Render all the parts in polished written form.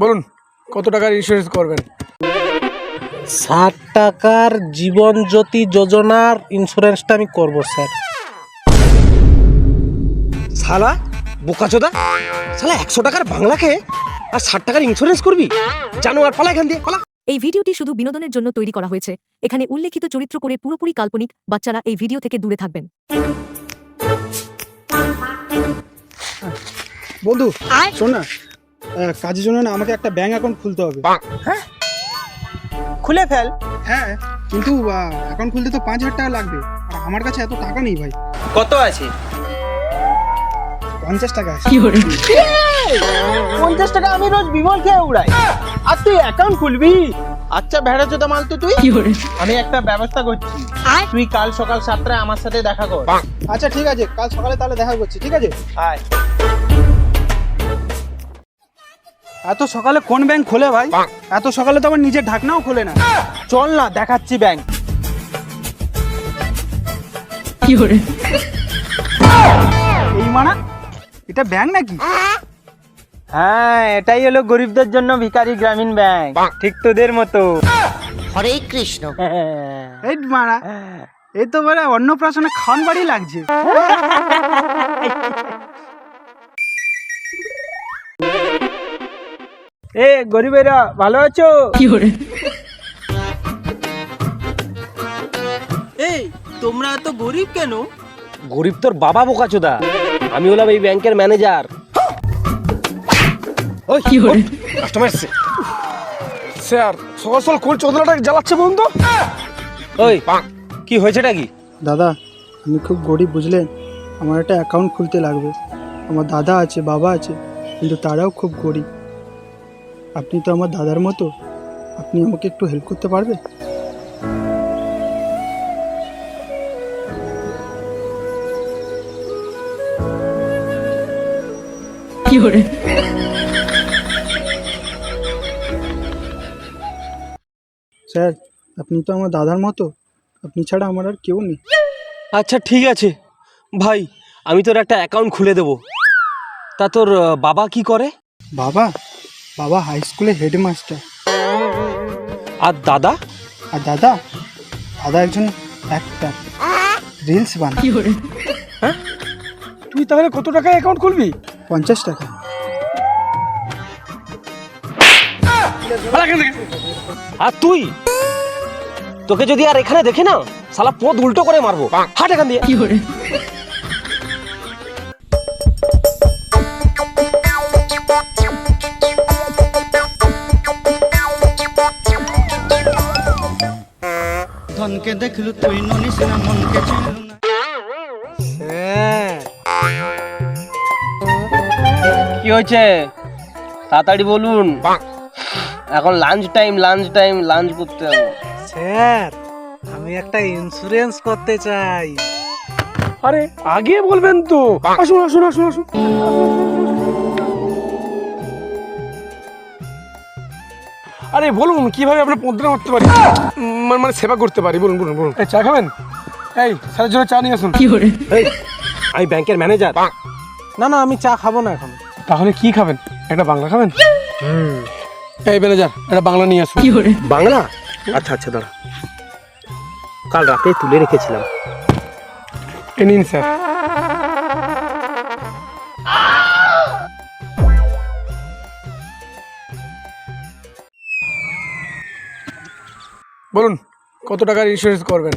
বলুন কত টাকার ইন্স্যুরেন্স করবেন? 60 টাকার জীবন জ্যোতি যোজনার ইন্স্যুরেন্সটা আমি করব স্যার। শালা বোকাচোদা, শালা 100 টাকার বাংলা খেয়ে আর 60 টাকার ইন্স্যুরেন্স করবি? জানো আর পালা এখান দিয়ে, পালা। এই ভিডিওটি শুধু বিনোদনের জন্য তৈরি করা হয়েছে। এখানে উল্লেখিত চরিত্র করে পুরোপুরি কাল্পনিক। বাচ্চারা এই ভিডিও থেকে দূরে থাকবেন। বন্ধু শোন না, কাজের জন্য না আমাকে একটা ব্যাংক অ্যাকাউন্ট খুলতে হবে। খুলে ফেল। হ্যাঁ, কিন্তু অ্যাকাউন্ট খুলতে তো 5,000 টাকা লাগবে, আর আমার কাছে এত টাকা নেই ভাই। কত আছে? 50 টাকা আছে। 50 টাকা আমি রোজ বিমল খেয়ে উড়াই, আর তুই অ্যাকাউন্ট খুলবি? আচ্ছা ভেড়া চোদা মাল তো তুই। আমি একটা ব্যবস্থা করছি, তুই কাল সকাল 7টায় আমার সাথে দেখা কর। আচ্ছা ঠিক আছে, কাল সকালে তাহলে দেখা করছি, ঠিক আছে? আয়। এত সকালে কোন ব্যাংক খোলে ভাই? এত সকালে তো আমার নিজের ঢাকনাও খোলে না। চল না দেখাচ্ছি ব্যাংক। এই মানা, এটা ব্যাংক নাকি? হ্যাঁ, এটাই হলো গরিবদের জন্য ভিখারি গ্রামীণ ব্যাংক, ঠিক তোদের মতো। হরে কৃষ্ণ। এই মানা, এই তো মানে অন্নপ্রাশনে খান বাড়ি লাগছে। এ গরিবেরা ভালো আছো? এই তোমরা এত গরিব কেন? গরিব তোর বাবা বোকাচোদা, আমি হলাম এই ব্যাংকের ম্যানেজার। ওই কাস্টমার এসছে। স্যার সকাল সকাল কোন চোদনাটা জ্বালাচ্ছে বলুন তো? ওই কি হয়েছেটা কি? দাদা, আমি খুব গরিব বুঝলেন, আমার একটা অ্যাকাউন্ট খুলতে লাগবে। আমার দাদা আছে, বাবা আছে, কিন্তু তারাও খুব গরিব। আপনি তো আমার দাদার মতো, আপনি আমাকে একটু হেল্প করতে পারবে? স্যার, আপনি তো আমার দাদার মতো, আপনি ছাড়া আমার আর কেউ নেই। আচ্ছা ঠিক আছে ভাই, আমি তোর একটা অ্যাকাউন্ট খুলে দেবো। তা তোর বাবা কি করে? বাবা বাবা হাই স্কুলে হেডমাস্টার। আর দাদা? আর দাদা দাদা একজন অ্যাক্টর, রিলস বানায়। হ্যাঁ, তুই তাহলে কত টাকায় অ্যাকাউন্ট খুলবি? 50 টাকা। আর তুই, তোকে যদি আর এখানে দেখে না, শালা পথ উল্টো করে মারবো। হাট এখান দিয়ে। ধনকে দেখলু তুই ননিস না মনকে চিনলু না। কি হয়েছে তাড়াতাড়ি বলুন, এখন লাঞ্চ টাইম, লাঞ্চ করতে হবে। স্যার, আমি একটা ইন্স্যুরেন্স করতে চাই। আরে আগে বলবেন তো। আসুন আসুন আসুন আসুন। আরে বলুন কিভাবে আপনার পদ্মা করতে পারি, মানে সেবা করতে পারি, বলুন বলুন বলুন। এই চা খাবেন? এই স্যারের জন্য চা নিয়ে আসুন। এই, আমি ব্যাংকের ম্যানেজার। না না, আমি চা খাবো না এখন। তাহলে কি খাবেন? একটা বাংলা খাবেন? এই ম্যানেজার, একটা বাংলা নিয়ে আসুন। বাংলা? আচ্ছা আচ্ছা দাঁড়া, কাল রাতে তুলে রেখেছিলাম। এ নিন স্যার। বলুন কত টাকার ইন্স্যুরেন্স করবেন?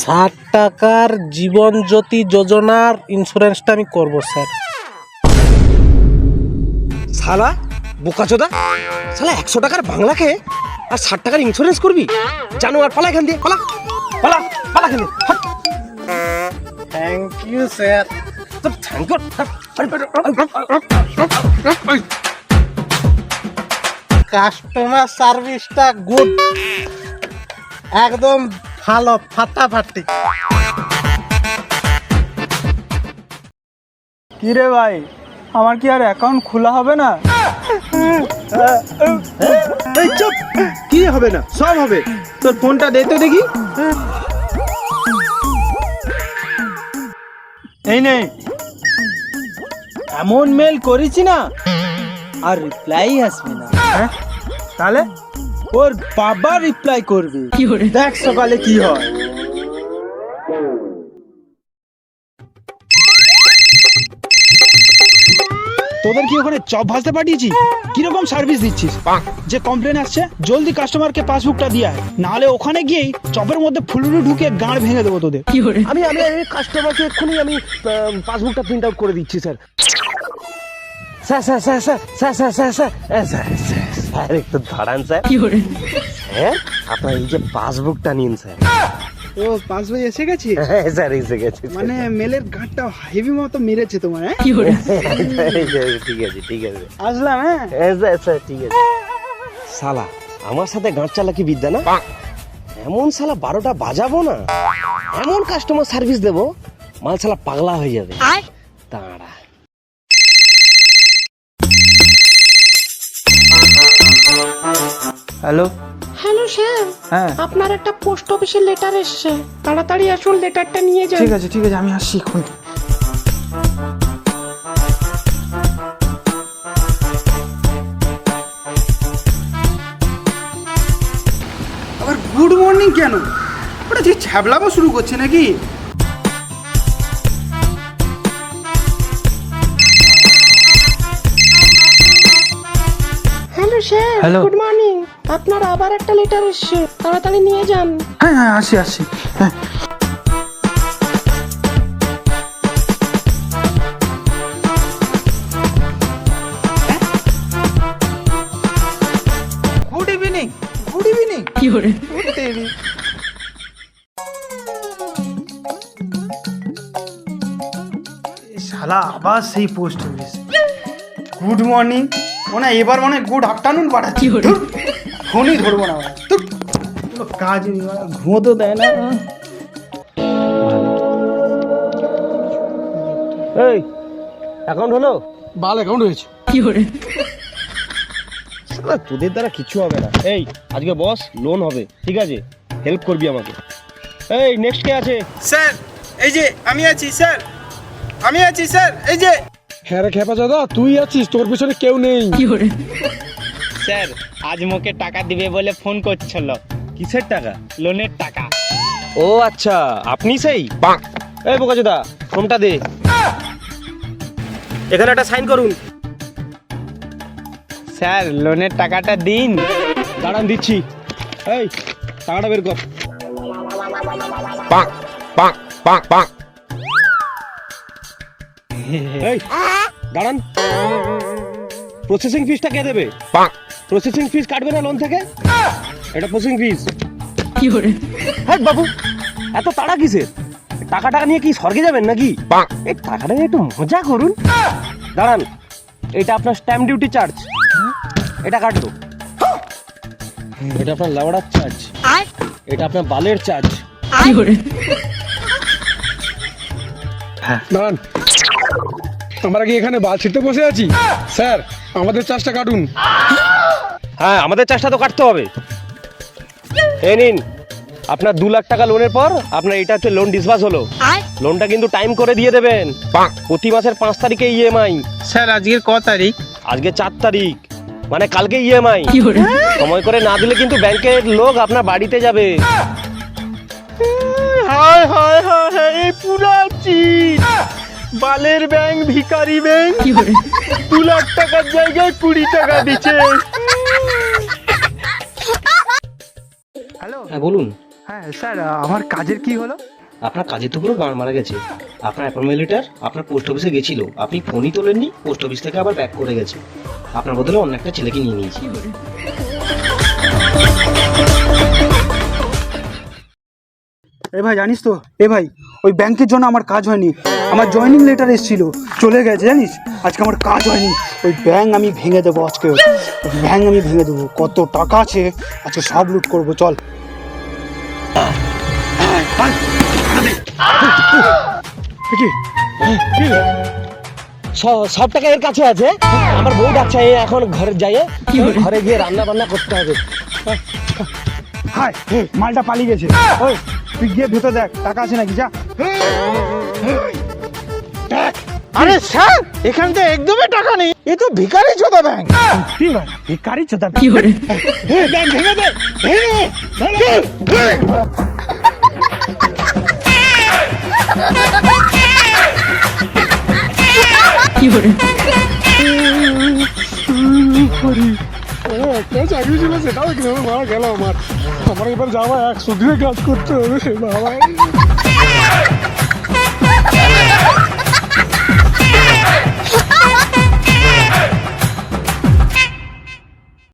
60 টাকার জীবন জ্যোতি যোজনার ইন্স্যুরেন্সটা আমি করব স্যার। শালা বোকাচোদা, শালা 100 টাকার বাংলা খেয়ে আর 60 টাকার ইন্স্যুরেন্স করবি? জানো আর পালা এখান দিয়ে, পালা পালা পালা এখান দিয়ে। Thank you sir. Thank you. Customer সার্ভিসটা গুড, একদম ভালো, ফাটাফাটি। কি রে ভাই, আমার কি আর অ্যাকাউন্ট খোলা হবে না? এই চুপ, কি হবে না? সব হবে। তোর ফোনটা দে তো দেখি। এই নে, এমন মেল করেছি না, আর রিপ্লাই আসবে না। হ্যাঁ তাহলে ওর বাবা রিপ্লাই করবে, দেখ সকালে কি হয়। তোদের কি ওখানে চপ ভাজতে পাঠিয়েছি? কিরকম সার্ভিস দিচ্ছিস? যে কমপ্লেন আসছে জলদি কাস্টমারকে পাসবুকটা দিয়ে আয়, নাহলে ওখানে গিয়েই চপের মধ্যে ফুলুরু ঢুকে গাঁড় ভেঙে দেবো তোদের। আমি আমি কাস্টমারকে এক্ষুনি আমি পাসবুকটা প্রিন্ট আউট করে দিচ্ছি sir. Sir sir sir sir sir sir sir sir sir sir একটু দাঁড়ান স্যার। হ্যাঁ আপনার এই যে পাসবুকটা নিন স্যার। ও পাসবই এসে গেছে? হ্যাঁ স্যার এসে গেছে। মানে মেলের গাঁটটা হেভি মতো মেরেছে তোমার। হ্যাঁ ঠিক আছে ঠিক আছে আসলাম। হ্যাঁ স্যার স্যার ঠিক আছে। শালা আমার সাথে গাঁট চালাকি বিদ্যা না, এমন শালা 12টা বাজাবো না, এমন কাস্টমার সার্ভিস দেবো মাল শালা পাগলা হয়ে যাবে। দাঁড়া হ্যালো হ্যালো স্যার, হ্যাঁ আপনার একটা পোস্ট অফিসের লেটার এসেছে, তাড়াতাড়ি আসুন লেটারটা নিয়ে যান। ঠিক আছে আমি আসছি এখন। আবার গুড মর্নিং কেন? ওটা যে ছ্যাবলামো শুরু করছে নাকি? Hello sir, Hello. Good morning. আপনার আবার একটা লেটার এসেছে, তাড়াতাড়ি নিয়ে যান। হ্যাঁ আসছি। হ্যাঁ গুড ইভিনিং। শালা আবার সেই পোস্ট অফিস। গুড মর্নিং ওনা, এবার মনে গুড আফটারনুন পাঠাচ্ছি। ফোনই ধরবো না ওরা। ধুর, কোনো কাজ নেই, ওরা ঘুমো তো দেয় না। এই অ্যাকাউন্ট হলো? বাল অ্যাকাউন্ট হয়েছে। শালা তোদের দ্বারা কিছু হবে না। এই আজকে বস লোন হবে, ঠিক আছে? হেল্প করবি আমাকে। এই নেক্সট কে আছে? স্যার এই যে আমি আছি স্যার, আমি আছি স্যার, এই যে। হ্যাঁ রে খেপা দাদা, তুই আছিস, তোর পিছনে কেউ নেই। স্যার আজ মোকে টাকা দিবে বলে ফোন করছিল। কিসের টাকা? লোনের টাকা। ও আচ্ছা, আপনি সেই। এই বোকাচোদা ফর্মটা দে, এখানে একটা সাইন করুন। স্যার লোনের টাকাটা দিন। দাঁড়ান দিচ্ছি। এই টাকাটা বের কর। এই দাঁড়ান, প্রসেসিং ফিসটা কে দেবে? প্রসেসিং ফিস কাটবে না লোন থেকে? এটা প্রসেসিং ফিস। হ্যাঁ বাবু, এত তাড়া কিসের? টাকাটা নিয়ে কি স্বর্গে যাবেন নাকি? এই টাকাটা নিয়ে একটু মজা করুন। দাঁড়ান, এটা আপনার স্ট্যাম্প ডিউটি চার্জ, এটা কাটলো। এটা আপনার লাউড়ার চার্জ, এটা আপনার বালের চার্জ। দাঁড়ান, আমরা কি এখানে বাল ছিটতে বসে আছি? স্যার আমাদের চার্জটা কাটুন। হ্যাঁ আমাদের চার্জটা তো কাটতে হবে। এই নিন আপনার 2 লাখ টাকা লোনের পর আপনার এটা হচ্ছে লোন ডিসবার্স হলো। লোনটা কিন্তু টাইম করে দিয়ে দেবেন, প্রতি মাসের 5 তারিখে ইএমআই। স্যার আজকের ক তারিখ? আজকে 4 তারিখ, মানে কালকে ইএমআই। সময় করে না দিলে কিন্তু ব্যাংকের লোক আপনার বাড়িতে যাবে। হায় হায় হায় হায়, এই পুরা চিট বালের ব্যাংক, ভিখারি ব্যাংক। 2 লাখ টাকার জায়গায় 20 টাকা দিচ্ছে। হ্যালো হ্যাঁ বলুন। হ্যাঁ স্যার, আমার কাজের কি হলো? আপনার কাজে তো পুরো গাঁড় মারা গেছে। আপনার অ্যাপয়েন্টমেন্ট লেটার আপনার পোস্ট অফিসে গেছিল, আপনি ফোনই তোলেননি, পোস্ট অফিস থেকে আবার ব্যাক করে গেছে। আপনার বদলে অন্য একটা ছেলেকে নিয়ে নিয়েছি। এ ভাই জানিস তো, এ ভাই ওই ব্যাংকের জন্য আমার কাজ হয়নি। আমার জয়েনিং লেটার এসেছিল, চলে গেছে জানিস। আজকে আমার কাজ হয়নি। ওই ব্যাংক আমি ভেঙে দেবো আজকে, ব্যাংক আমি ভেঙে দেবো। কত টাকা আছে আজকে সব লুট করবো, চল। সব টাকা এর কাছে আছে। আমার বউ ডাকছে, এখন ঘরে যাই, ঘরে গিয়ে রান্না বান্না করতে হবে। হাই, মালটা পালিয়ে গেছে। ওই তুই গিয়ে ভেতর দেখ টাকা আছে নাকি, যা। আরে স্যার এখান থেকে একদমই টাকা নেই, এ তো ভিখারি চোদা ব্যাংক। কি ভাই ভিখারি চোদা ব্যাংক ভেঙে দে, চাকরি ছিল সেটাও কিভাবে মারা গেল আমার এবার যাওয়া 100 দিনে কাজ করতে হবে বাবা।